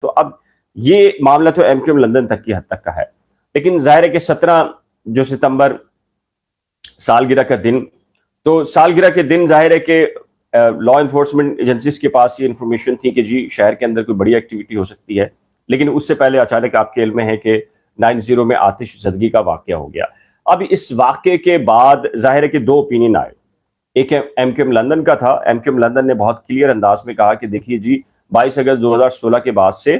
تو اب یہ معاملہ تو ایم کیو ایم لندن تک کی حد تک کا ہے، لیکن ظاہر ہے کہ 17 جو ستمبر سالگرہ کا دن، تو سالگرہ کے دن ظاہر ہے کہ لا انفورسمنٹ ایجنسیز کے پاس یہ انفارمیشن تھی کہ جی شہر کے اندر کوئی بڑی ایکٹیویٹی ہو سکتی ہے، لیکن اس سے پہلے اچانک آپ کے علم میں ہے کہ 9/0 میں آتش زدگی کا واقعہ ہو گیا۔ اب اس واقعے کے بعد ظاہر ہے کہ دو اوپینین آئے، ایک ایم کیو ایم لندن کا تھا۔ ایم کیو ایم لندن نے بہت کلیئر انداز میں کہا کہ دیکھیے جی 22 اگست 2016 کے بعد سے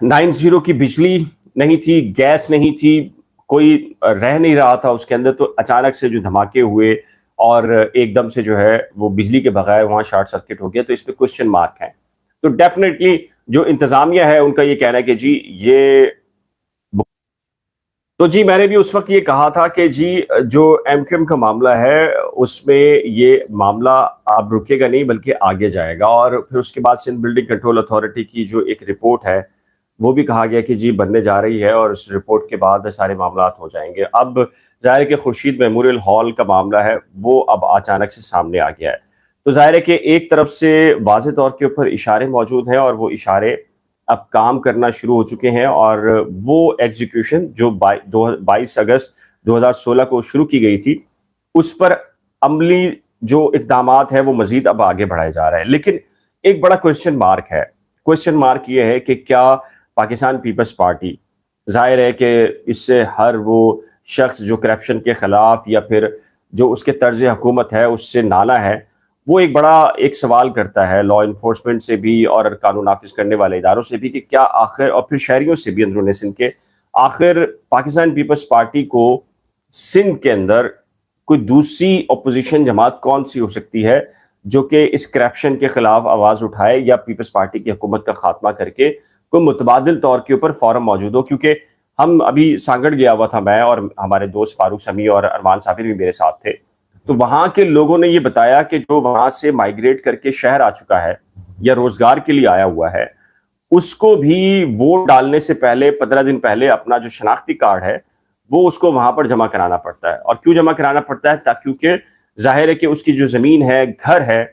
9/0 کی بجلی نہیں تھی، گیس نہیں تھی، کوئی رہ نہیں رہا تھا اس کے اندر، تو اچانک سے جو دھماکے ہوئے اور ایک دم سے جو ہے وہ بجلی کے بغیر وہاں شارٹ سرکٹ ہو گیا، تو اس پہ کوسچن مارک ہیں۔ تو ڈیفینیٹلی جو انتظامیہ ہے ان کا یہ کہنا ہے کہ جی یہ تو جی میں نے بھی اس وقت یہ کہا تھا کہ جی جو ایم کیو ایم کا معاملہ ہے اس میں یہ معاملہ اب رکے گا نہیں بلکہ آگے جائے گا، اور پھر اس کے بعد سندھ بلڈنگ کنٹرول اتھارٹی کی جو ایک رپورٹ ہے وہ بھی کہا گیا کہ جی بننے جا رہی ہے، اور اس رپورٹ کے بعد سارے معاملات ہو جائیں گے۔ اب ظاہر ہے کہ خورشید میموریل ہال کا معاملہ ہے وہ اب اچانک سے سامنے آ گیا ہے، تو ظاہر ہے کہ ایک طرف سے واضح طور کے اوپر اشارے موجود ہیں، اور وہ اشارے اب کام کرنا شروع ہو چکے ہیں، اور وہ ایگزیکیوشن جو 22 اگست 2016 کو شروع کی گئی تھی اس پر عملی جو اقدامات ہیں وہ مزید اب آگے بڑھائے جا رہے ہیں۔ لیکن ایک بڑا کوسچن مارک ہے، کوسچن مارک یہ ہے کہ کیا پاکستان پیپلز پارٹی، ظاہر ہے کہ اس سے ہر وہ شخص جو کرپشن کے خلاف یا پھر جو اس کے طرز حکومت ہے اس سے نالا ہے، وہ ایک بڑا ایک سوال کرتا ہے لا انفورسمنٹ سے بھی اور قانون نافذ کرنے والے اداروں سے بھی کہ کیا آخر، اور پھر شہریوں سے بھی اندرون سندھ کے، آخر پاکستان پیپلز پارٹی کو سندھ کے اندر کوئی دوسری اپوزیشن جماعت کون سی ہو سکتی ہے جو کہ اس کرپشن کے خلاف آواز اٹھائے یا پیپلز پارٹی کی حکومت کا خاتمہ کر کے کوئی متبادل طور کے اوپر فورم موجود ہو۔ کیونکہ ہم ابھی سانگڑ گیا ہوا تھا، میں اور ہمارے دوست فاروق سمیع اور ارمان صابر بھی میرے ساتھ تھے، تو وہاں کے لوگوں نے یہ بتایا کہ جو وہاں سے مائیگریٹ کر کے شہر آ چکا ہے یا روزگار کے لیے آیا ہوا ہے، اس کو بھی ووٹ ڈالنے سے پہلے 15 دن پہلے اپنا جو شناختی کارڈ ہے وہ اس کو وہاں پر جمع کرانا پڑتا ہے۔ اور کیوں جمع کرانا پڑتا ہے؟ کیونکہ ظاہر ہے کہ اس کی جو زمین ہے، گھر ہے،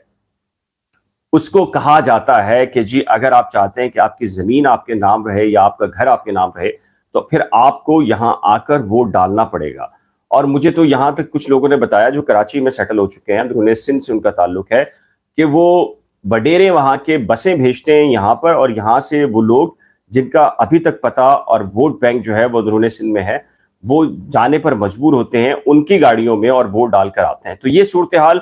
اس کو کہا جاتا ہے کہ جی اگر آپ چاہتے ہیں کہ آپ کی زمین آپ کے نام رہے یا آپ کا گھر آپ کے نام رہے تو پھر آپ کو یہاں آ کر ووٹ ڈالنا پڑے گا۔ اور مجھے تو یہاں تک کچھ لوگوں نے بتایا جو کراچی میں سیٹل ہو چکے ہیں، اندرون سندھ سے ان کا تعلق ہے، کہ وہ وڈیرے وہاں کے بسیں بھیجتے ہیں یہاں پر، اور یہاں سے وہ لوگ جن کا ابھی تک پتہ اور ووٹ بینک جو ہے وہ اندرون سندھ میں ہے، وہ جانے پر مجبور ہوتے ہیں ان کی گاڑیوں میں اور ووٹ ڈال کر آتے ہیں۔ تو یہ صورتحال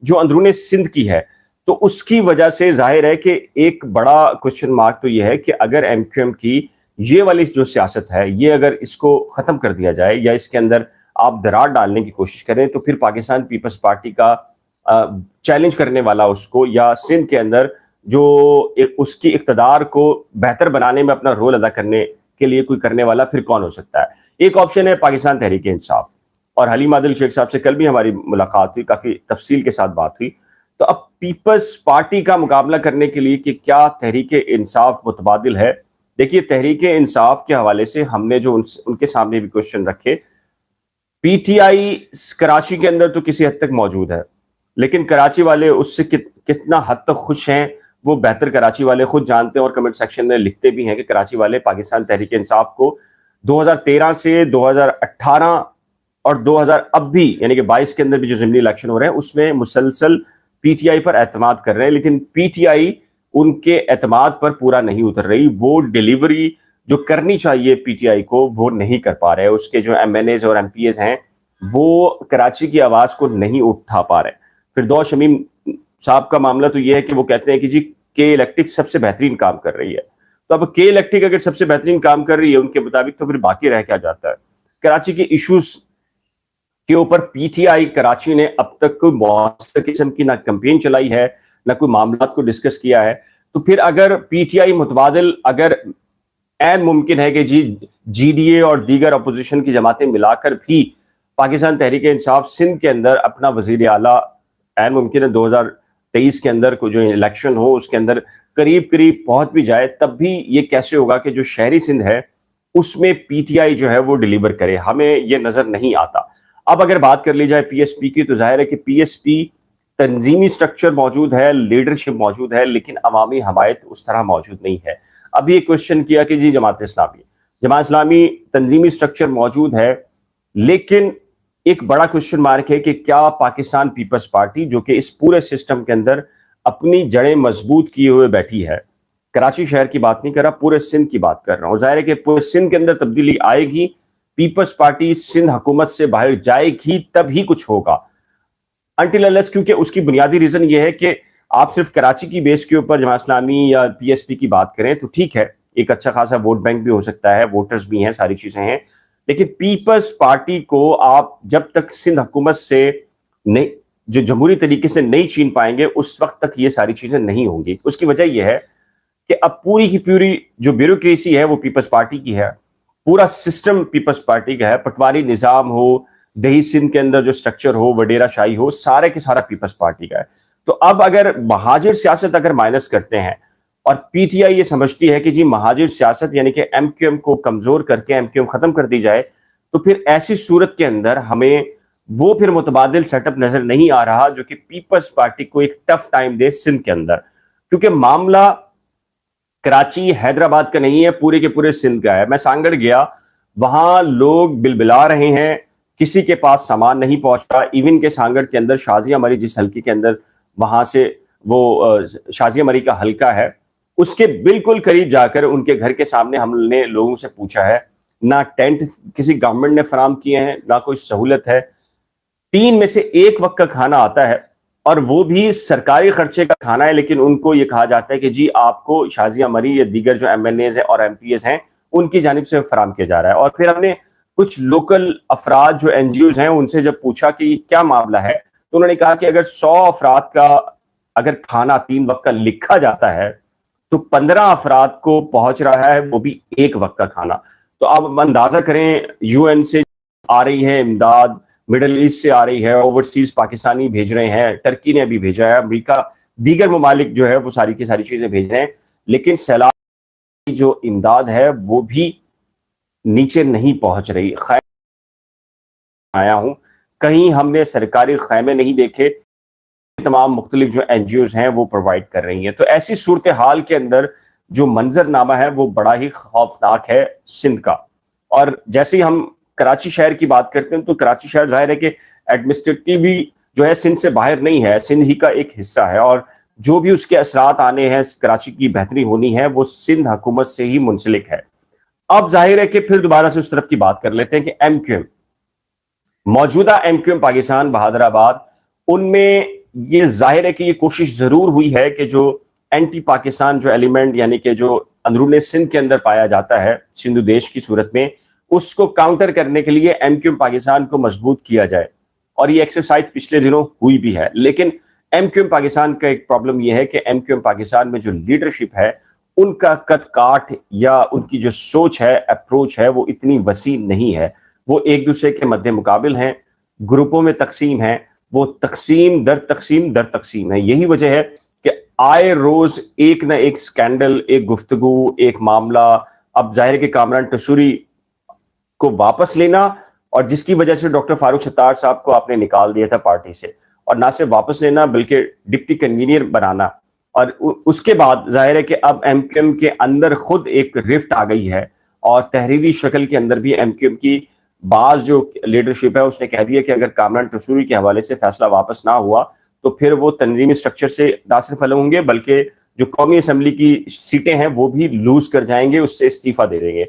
جو اندرون سندھ کی ہے، تو اس کی وجہ سے ظاہر ہے کہ ایک بڑا کوسچن مارک تو یہ ہے کہ اگر ایم کیو ایم کی یہ والی جو سیاست ہے، یہ اگر اس کو ختم کر دیا جائے یا اس کے اندر آپ درار ڈالنے کی کوشش کریں، تو پھر پاکستان پیپلز پارٹی کا چیلنج کرنے والا اس کو، یا سندھ کے اندر جو اس کی اقتدار کو بہتر بنانے میں اپنا رول ادا کرنے کے لیے کوئی کرنے والا پھر کون ہو سکتا ہے؟ ایک آپشن ہے پاکستان تحریک انصاف، اور حلیم عادل شیخ صاحب سے کل بھی ہماری ملاقات ہوئی، کافی تفصیل کے ساتھ بات ہوئی۔ تو اب پیپلز پارٹی کا مقابلہ کرنے کے لیے کہ کیا تحریک انصاف متبادل ہے؟ دیکھیے تحریک انصاف کے حوالے سے ہم نے جو ان کے سامنے بھی کوشچن رکھے، پی ٹی آئی کراچی کے اندر تو کسی حد تک موجود ہے، لیکن کراچی والے اس سے کتنا حد تک خوش ہیں وہ بہتر کراچی والے خود جانتے ہیں، اور کمنٹ سیکشن میں لکھتے بھی ہیں کہ کراچی والے پاکستان تحریک انصاف کو 2013 سے 2018 اور 2000 اب بھی یعنی کہ 22 کے اندر بھی جو ضمنی الیکشن ہو رہے ہیں اس میں مسلسل پی ٹی آئی پر اعتماد کر رہے ہیں، لیکن پی ٹی آئی ان کے اعتماد پر پورا نہیں اتر رہی، وہ ڈیلیوری جو کرنی چاہیے پی ٹی آئی کو وہ نہیں کر پا رہے، اس کے جو ایم این ایز اور ایم پی ایز ہیں وہ کراچی کی آواز کو نہیں اٹھا پا رہے۔ فردوس شمیم صاحب کا معاملہ تو یہ ہے کہ وہ کہتے ہیں کہ جی کے الیکٹرک سب سے بہترین کام کر رہی ہے، تو اب کے الیکٹرک اگر سب سے بہترین کام کر رہی ہے ان کے مطابق تو پھر باقی رہ کیا جاتا ہے؟ کراچی کے ایشوز کے اوپر پی ٹی آئی کراچی نے اب تک کوئی مؤثر قسم کی نہ کمپین چلائی ہے نہ کوئی معاملات کو ڈسکس کیا ہے، تو پھر اگر پی ٹی آئی متبادل، اگر این ممکن ہے کہ جی ڈی اے اور دیگر اپوزیشن کی جماعتیں ملا کر بھی پاکستان تحریک انصاف سندھ کے اندر اپنا وزیر اعلیٰ این ممکن ہے 2023 کے اندر کو جو الیکشن ہو اس کے اندر قریب پہنچ بھی جائے، تب بھی یہ کیسے ہوگا کہ جو شہری سندھ ہے اس میں پی ٹی آئی جو ہے وہ ڈیلیور کرے؟ ہمیں یہ نظر نہیں آتا۔ اب اگر بات کر لی جائے پی ایس پی کی، تو ظاہر ہے کہ پی ایس پی تنظیمی سٹرکچر موجود ہے، لیڈرشپ موجود ہے، لیکن عوامی حمایت اس طرح موجود نہیں ہے۔ ابھی ایک کوشچن کیا کہ جی جماعت اسلامی تنظیمی سٹرکچر موجود ہے، لیکن ایک بڑا کوشچن مارک ہے کہ کیا پاکستان پیپلز پارٹی جو کہ اس پورے سسٹم کے اندر اپنی جڑیں مضبوط کیے ہوئے بیٹھی ہے، کراچی شہر کی بات نہیں کر رہا، پورے سندھ کی بات کر رہا ہوں، ظاہر ہے کہ پورے سندھ کے اندر تبدیلی آئے گی، پیپلز پارٹی سندھ حکومت سے باہر جائے گی تب ہی کچھ ہوگا، انٹل انلیس، کیونکہ اس کی بنیادی ریزن یہ ہے کہ آپ صرف کراچی کی بیس کے اوپر جماعت اسلامی یا پی ایس پی کی بات کریں تو ٹھیک ہے، ایک اچھا خاصا ووٹ بینک بھی ہو سکتا ہے، ووٹرز بھی ہیں، ساری چیزیں ہیں، لیکن پیپلز پارٹی کو آپ جب تک سندھ حکومت سے جو جمہوری طریقے سے نہیں چھین پائیں گے اس وقت تک یہ ساری چیزیں نہیں ہوں گی۔ اس کی وجہ یہ ہے کہ اب پوری کی پوری جو بیوروکریسی ہے وہ پیپلز پارٹی کی ہے، پورا سسٹم پیپلز پارٹی کا ہے، پٹواری نظام ہو، دیہی سندھ کے اندر جو سٹرکچر ہو، وڈیرہ شاہی ہو، سارے کے سارا پیپلز پارٹی کا ہے۔ تو اب اگر مہاجر سیاست اگر مائنس کرتے ہیں اور پی ٹی آئی یہ سمجھتی ہے کہ جی مہاجر سیاست یعنی کہ ایم کیو ایم کو کمزور کر کے ایم کیو ایم ختم کر دی جائے، تو پھر ایسی صورت کے اندر ہمیں وہ پھر متبادل سیٹ اپ نظر نہیں آ رہا جو کہ پیپلز پارٹی کو ایک ٹف ٹائم دے سندھ کے اندر، کیونکہ معاملہ کراچی حیدرآباد کا نہیں ہے، پورے کے پورے سندھ کا ہے۔ میں سانگڑ گیا، وہاں لوگ بلبلا رہے ہیں، کسی کے پاس سامان نہیں پہنچتا، ایون کے سانگڑ کے اندر شازیہ مری جس حلقے کے اندر وہاں سے وہ شازیہ مری کا حلقہ ہے، اس کے بالکل قریب جا کر ان کے گھر کے سامنے ہم نے لوگوں سے پوچھا ہے، نہ ٹینٹ کسی گورنمنٹ نے فراہم کیے ہیں، نہ کوئی سہولت ہے، 3 میں سے 1 وقت کا کھانا آتا ہے اور وہ بھی سرکاری خرچے کا کھانا ہے، لیکن ان کو یہ کہا جاتا ہے کہ جی آپ کو شازیہ مری یا دیگر جو ایم ایل ایز ہیں اور ایم پی ایز ہیں ان کی جانب سے فراہم کیا جا رہا ہے۔ اور پھر ہم نے کچھ لوکل افراد جو این جی اوز ہیں ان سے جب پوچھا کہ یہ کیا معاملہ ہے تو انہوں نے کہا کہ اگر 100 افراد کا اگر کھانا 3 وقت کا لکھا جاتا ہے تو 15 افراد کو پہنچ رہا ہے، وہ بھی 1 وقت کا کھانا۔ تو آپ اندازہ کریں، یو این سے آ رہی ہے امداد، مڈل ایسٹ سے آ رہی ہے، اوورسیز پاکستانی بھیج رہے ہیں، ٹرکی نے بھی بھیجا ہے، امریکہ، دیگر ممالک جو ہے وہ ساری کی ساری چیزیں بھیج رہے ہیں، لیکن سیلاب کی جو امداد ہے وہ بھی نیچے نہیں پہنچ رہی۔ آیا ہوں، کہیں ہم نے سرکاری خیمے نہیں دیکھے، تمام مختلف جو این جی اوز ہیں وہ پرووائڈ کر رہی ہیں۔ تو ایسی صورتحال کے اندر جو منظر نامہ ہے وہ بڑا ہی خوفناک ہے سندھ کا۔ اور جیسے ہی ہم کراچی شہر کی بات کرتے ہیں تو کراچی شہر ظاہر ہے کہ ایڈمنسٹریٹو بھی جو ہے سندھ سے باہر نہیں ہے، سندھ ہی کا ایک حصہ ہے، اور جو بھی اس کے اثرات آنے ہیں، کراچی کی بہتری ہونی ہے، وہ سندھ حکومت سے ہی منسلک ہے۔ اب ظاہر ہے کہ پھر دوبارہ سے اس طرف کی بات کر لیتے ہیں کہ ایم کیو ایم، موجودہ ایم کیو ایم پاکستان بہادر آباد، ان میں یہ ظاہر ہے کہ یہ کوشش ضرور ہوئی ہے کہ جو اینٹی پاکستان جو ایلیمنٹ یعنی کہ جو اندرون سندھ کے اندر پایا جاتا ہے سندھ دیش کی صورت میں، اس کو کاؤنٹر کرنے کے لیے ایم کیو ایم پاکستان کو مضبوط کیا جائے، اور یہ ایکسرسائز پچھلے دنوں ہوئی بھی ہے۔ لیکن ایم کیو ایم پاکستان کا ایک پرابلم یہ ہے کہ ایم کیو ایم پاکستان میں جو لیڈرشپ ہے ان کا قد کاٹ یا ان کی جو سوچ ہے، اپروچ ہے، وہ اتنی وسیع نہیں ہے، وہ ایک دوسرے کے مد مقابل ہیں، گروپوں میں تقسیم ہیں، وہ تقسیم در تقسیم در تقسیم ہے۔ یہی وجہ ہے کہ آئے روز ایک نہ ایک سکینڈل، ایک گفتگو، ایک معاملہ، اب ظاہر ہے کہ کامران ٹسوری کو واپس لینا، اور جس کی وجہ سے ڈاکٹر فاروق ستار صاحب کو آپ نے نکال دیا تھا پارٹی سے، اور نہ صرف واپس لینا بلکہ ڈپٹی کنوینئر بنانا، اور اس کے بعد ظاہر ہے کہ اب ایم کیو ایم کے اندر خود ایک رفٹ آ گئی ہے، اور تحریری شکل کے اندر بھی ایم کیو ایم کی بعض جو لیڈرشپ ہے اس نے کہہ دیا کہ اگر کامران ٹسوری کے حوالے سے فیصلہ واپس نہ ہوا تو پھر وہ تنظیمی سٹرکچر سے نہ صرف الگ ہوں گے بلکہ جو قومی اسمبلی کی سیٹیں ہیں وہ بھی لوز کر جائیں گے، اس سے استعفیٰ دے دیں گے۔